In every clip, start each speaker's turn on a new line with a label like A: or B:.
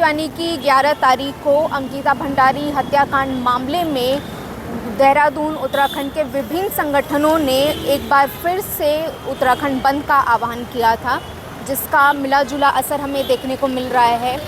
A: यानी कि 11 तारीख को अंकिता भंडारी हत्याकांड मामले में देहरादून उत्तराखंड के विभिन्न संगठनों ने एक बार फिर से उत्तराखंड बंद का आह्वान किया था, जिसका मिला जुला असर हमें देखने को मिल रहा है।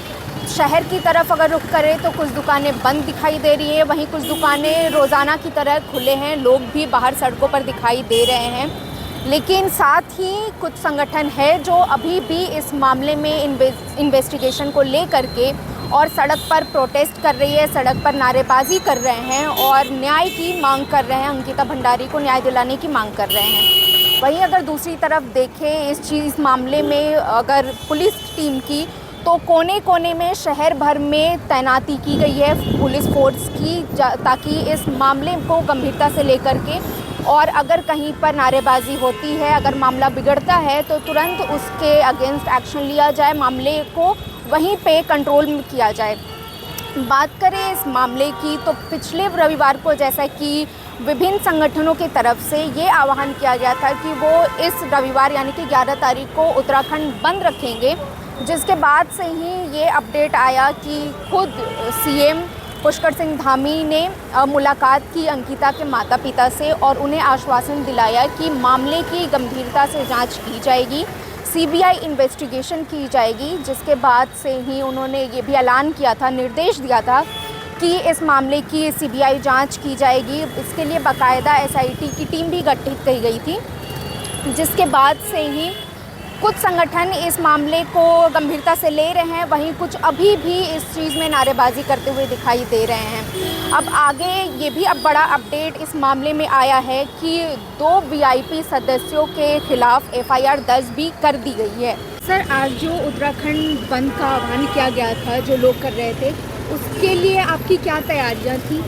A: शहर की तरफ अगर रुख करें तो कुछ दुकानें बंद दिखाई दे रही हैं, वहीं कुछ दुकानें रोज़ाना की तरह खुले हैं, लोग भी बाहर सड़कों पर दिखाई दे रहे हैं। लेकिन साथ ही कुछ संगठन है जो अभी भी इस मामले में इन्वेस्टिगेशन को लेकर के और सड़क पर प्रोटेस्ट कर रही है, सड़क पर नारेबाजी कर रहे हैं और न्याय की मांग कर रहे हैं, अंकिता भंडारी को न्याय दिलाने की मांग कर रहे हैं। वहीं अगर दूसरी तरफ देखें इस मामले में अगर पुलिस टीम की, तो कोने कोने में शहर भर में तैनाती की गई है पुलिस फोर्स की, ताकि इस मामले को गंभीरता से लेकर के और अगर कहीं पर नारेबाजी होती है, अगर मामला बिगड़ता है तो तुरंत उसके अगेंस्ट एक्शन लिया जाए, मामले को वहीं पे कंट्रोल में किया जाए। बात करें इस मामले की तो पिछले रविवार को जैसा कि विभिन्न संगठनों की तरफ से ये आह्वान किया गया था कि वो इस रविवार यानी कि 11 तारीख को उत्तराखंड बंद रखेंगे, जिसके बाद से ही ये अपडेट आया कि खुद सीएम पुष्कर सिंह धामी ने मुलाकात की अंकिता के माता पिता से और उन्हें आश्वासन दिलाया कि मामले की गंभीरता से जांच की जाएगी, सीबीआई इन्वेस्टिगेशन की जाएगी। जिसके बाद से ही उन्होंने ये भी ऐलान किया था, निर्देश दिया था कि इस मामले की सीबीआई जांच की जाएगी। इसके लिए बाकायदा एसआईटी की टीम भी गठित की गई थी, जिसके बाद से ही कुछ संगठन इस मामले को गंभीरता से ले रहे हैं, वहीं कुछ अभी भी इस चीज़ में नारेबाजी करते हुए दिखाई दे रहे हैं। अब आगे ये भी अब बड़ा अपडेट इस मामले में आया है कि 2 वीआईपी सदस्यों के खिलाफ एफआईआर दर्ज भी कर दी गई है। सर, आज जो उत्तराखंड बंद का आह्वान किया गया था, जो लोग कर रहे थे, उसके लिए आपकी क्या तैयारियाँ थी?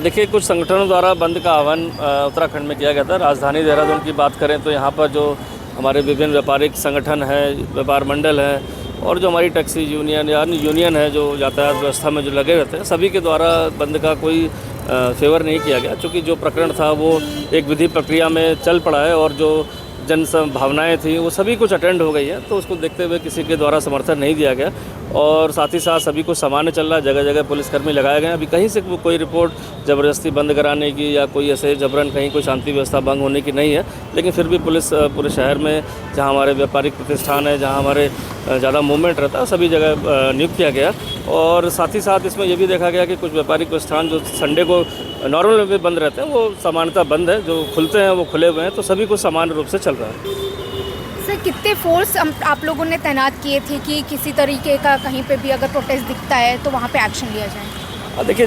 B: देखिए, कुछ संगठनों द्वारा बंद का आह्वान उत्तराखंड में किया गया था। राजधानी देहरादून की बात करें तो यहाँ पर जो हमारे विभिन्न व्यापारिक संगठन हैं, व्यापार मंडल हैं और जो हमारी टैक्सी यूनियन है, जो यातायात व्यवस्था में जो लगे रहते हैं, सभी के द्वारा बंद का कोई फेवर नहीं किया गया, क्योंकि जो प्रकरण था वो एक विधि प्रक्रिया में चल पड़ा है और जो जन भावनाएँ थी वो सभी कुछ अटेंड हो गई है, तो उसको देखते हुए किसी के द्वारा समर्थन नहीं दिया गया और साथ ही साथ सभी कुछ सामान्य चल रहा है। जगह जगह पुलिसकर्मी लगाए गए हैं। अभी कहीं से कोई रिपोर्ट ज़बरदस्ती बंद कराने की या कोई ऐसे जबरन कहीं कोई शांति व्यवस्था भंग होने की नहीं है, लेकिन फिर भी पुलिस पूरे शहर में जहां हमारे व्यापारिक प्रतिष्ठान है, जहां हमारे ज़्यादा मूवमेंट रहता है, सभी जगह नियुक्त किया गया। और साथ ही साथ इसमें यह भी देखा गया कि कुछ व्यापारिक प्रतिष्ठान जो संडे को नॉर्मल में बंद रहते हैं वो सामान्यतः बंद है, जो खुलते हैं वो खुले हुए हैं, तो सभी कुछ सामान्य रूप से चल रहा है।
A: सर, कितने फोर्स आप लोगों ने तैनात किए थे कि किसी तरीके का कहीं पे भी अगर प्रोटेस्ट दिखता है तो वहाँ पे एक्शन लिया जाए?
B: देखिए,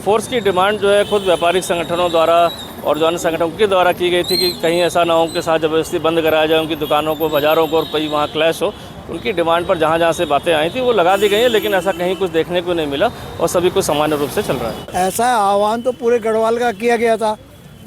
B: फोर्स की डिमांड जो है खुद व्यापारिक संगठनों द्वारा और जो अन्य संगठनों के द्वारा की गई थी कि कहीं ऐसा ना हो उनके साथ ज़बरदस्ती बंद कराया जाए, उनकी दुकानों को, बाज़ारों को और कहीं वहाँ क्लैश हो। उनकी डिमांड पर जहाँ जहाँ से बातें आई थी वो लगा दी गई है, लेकिन ऐसा कहीं कुछ देखने को नहीं मिला और सभी कुछ सामान्य रूप से चल रहा है।
C: ऐसा आह्वान तो पूरे गढ़वाल का किया गया था,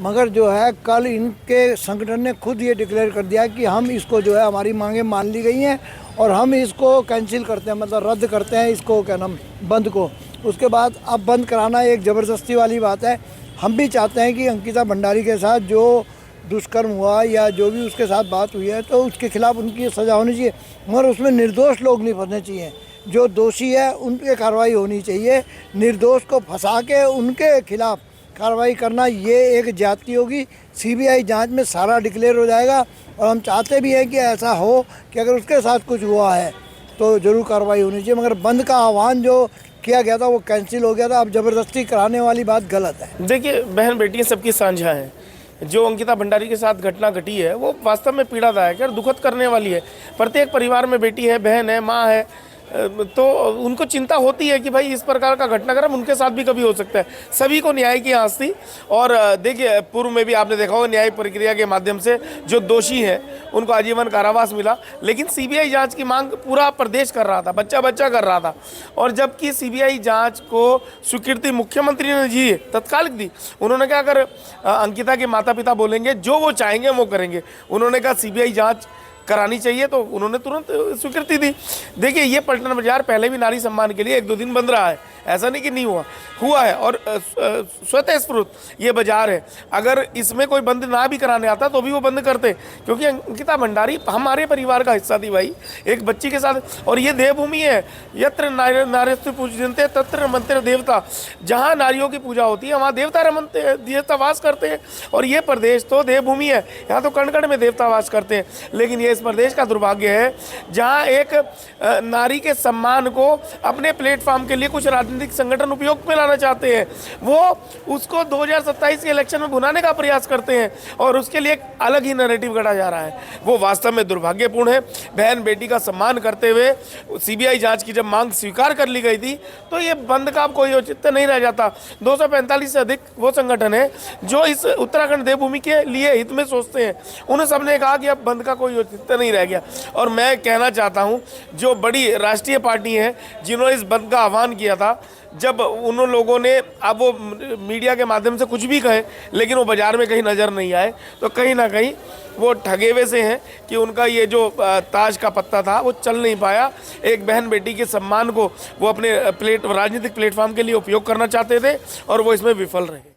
C: मगर जो है कल इनके संगठन ने खुद ये डिक्लेयर कर दिया कि हम इसको जो है हमारी मांगें मान ली गई हैं और हम इसको कैंसिल करते हैं, मतलब रद्द करते हैं इसको, क्या नाम, बंद को। उसके बाद अब बंद कराना एक ज़बरदस्ती वाली बात है। हम भी चाहते हैं कि अंकिता भंडारी के साथ जो दुष्कर्म हुआ या जो भी उसके साथ बात हुई है तो उसके खिलाफ उनकी सज़ा होनी चाहिए, मगर उसमें निर्दोष लोग नहीं फंसने चाहिए। जो दोषी है उन पर कार्रवाई होनी चाहिए, निर्दोष को फंसा के उनके खिलाफ कार्रवाई करना ये एक जाति होगी। सीबीआई जांच में सारा डिक्लेयर हो जाएगा और हम चाहते भी हैं कि ऐसा हो कि अगर उसके साथ कुछ हुआ है तो ज़रूर कार्रवाई होनी चाहिए, मगर बंद का आह्वान जो किया गया था वो कैंसिल हो गया था। अब ज़बरदस्ती कराने वाली बात गलत है।
D: देखिए, बहन बेटियाँ सबकी साझा हैं। जो अंकिता भंडारी के साथ घटना घटी है वो वास्तव में पीड़ादायक है और दुखद करने वाली है। प्रत्येक परिवार में बेटी है, बहन है, माँ है, तो उनको चिंता होती है कि भाई इस प्रकार का घटनाक्रम उनके साथ भी कभी हो सकता है। सभी को न्याय की आस थी और देखिए, पूर्व में भी आपने देखा होगा न्याय प्रक्रिया के माध्यम से जो दोषी हैं उनको आजीवन कारावास मिला, लेकिन सीबीआई जांच की मांग पूरा प्रदेश कर रहा था, बच्चा बच्चा कर रहा था। और जबकि सीबीआई जांच को स्वीकृति मुख्यमंत्री ने दी, तत्कालिक दी। उन्होंने कहा अगर अंकिता के माता पिता बोलेंगे, जो वो चाहेंगे वो करेंगे। उन्होंने कहा सीबीआई जांच करानी चाहिए, तो उन्होंने तुरंत स्वीकृति दी। देखिए, ये पलटन बाजार पहले भी नारी सम्मान के लिए 1-2 दिन बंद रहा है, ऐसा नहीं कि नहीं हुआ, हुआ है। और स्वतः स्फूर्त ये बाजार है, अगर इसमें कोई बंद ना भी कराने आता तो भी वो बंद करते, क्योंकि अंकिता भंडारी हमारे परिवार का हिस्सा थी भाई, एक बच्ची के साथ। और ये देवभूमि है, यत्र नार्यस्तु पूज्यन्ते तत्र रमन्ते देवता, जहाँ नारियों की पूजा होती है वहाँ देवता रमन्ते, देवता वास करते हैं। और ये प्रदेश तो देवभूमि है, यहाँ तो कण कण में देवता वास करते हैं। लेकिन ये इस प्रदेश का दुर्भाग्य है जहाँ एक नारी के सम्मान को अपने प्लेटफॉर्म के लिए कुछ राजनीतिक संगठन उपयोग में लाना चाहते हैं, वो उसको 2027 के इलेक्शन में भुनाने का प्रयास करते हैं और उसके लिए एक अलग ही नैरेटिव गढ़ा जा रहा है। वो वास्तव में दुर्भाग्यपूर्ण है। बहन बेटी का सम्मान करते हुए सीबीआई जांच की जब मांग स्वीकार कर ली गई थी तो ये बंद का अब कोई औचित्य नहीं रह जाता। 245 से अधिक वो संगठन है जो इस उत्तराखंड देवभूमि के लिए हित में सोचते हैं, उन्हें सबने कहा कि अब बंद का कोई औचित्य नहीं रह गया। और मैं कहना चाहता हूं, जो बड़ी राष्ट्रीय पार्टी है जिन्होंने इस बंद का आह्वान किया था, जब उन लोगों ने, अब वो मीडिया के माध्यम से कुछ भी कहे लेकिन वो बाजार में कहीं नज़र नहीं आए, तो कहीं ना कहीं वो ठगेवे से हैं कि उनका ये जो ताज का पत्ता था वो चल नहीं पाया। एक बहन बेटी के सम्मान को वो अपने राजनीतिक प्लेटफॉर्म के लिए उपयोग करना चाहते थे और वो इसमें विफल रहे।